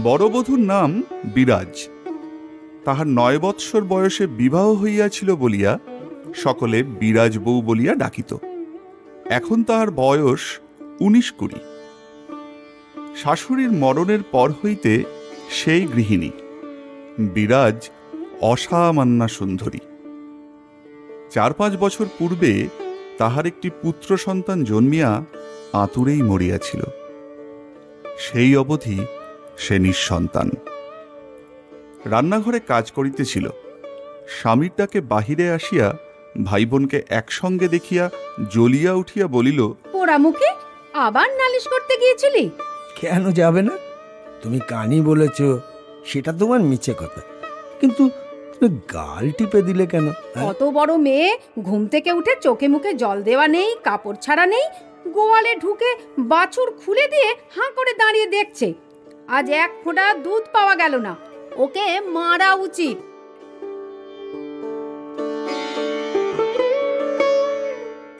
বড়বধূর নাম বিরাজ। তাহার 9 বৎসর বয়সে বিবাহ হইয়াছিল বলিয়া সকলে বিরাজ বউ বলিয়া ডাকিত। এখন তাহার বয়স 19-20। শাশুড়ির মরণের পর হইতে সেই গৃহিণী। বিরাজ অসামান্যা সুন্দরী। 4-5 বছর পূর্বে তাহার একটি পুত্র সন্তান জন্মিয়া আতুরেই মরিয়াছিল। সেই অবধি সে নিঃসন্তান। রান্নাঘরে কাজ করিতেছিল। স্বামীর ডাকে বাহিরে আসিয়া ভাই বোনকে একসঙ্গে দেখিয়া জ্বলিয়া উঠিয়া বলিল, পোড়ামুখী, আবার নালিশ করতে গিয়েছিলি? কেন যাবে না? তুমি কানি বলেছ সেটা তোমার মিছে কথা, কিন্তু তুমি গাল টিপে দিলে কেন? কত বড় মেয়ে, ঘুম থেকে উঠে চোখে মুখে জল দেওয়া নেই, কাপড় ছাড়া নেই, গোয়ালে ঢুকে বাছুর খুলে দিয়ে হাঁ করে দাঁড়িয়ে দেখছে। আজ 1 ফোঁটা দুধ পাওয়া গেল না। ওকে মারা উচিত।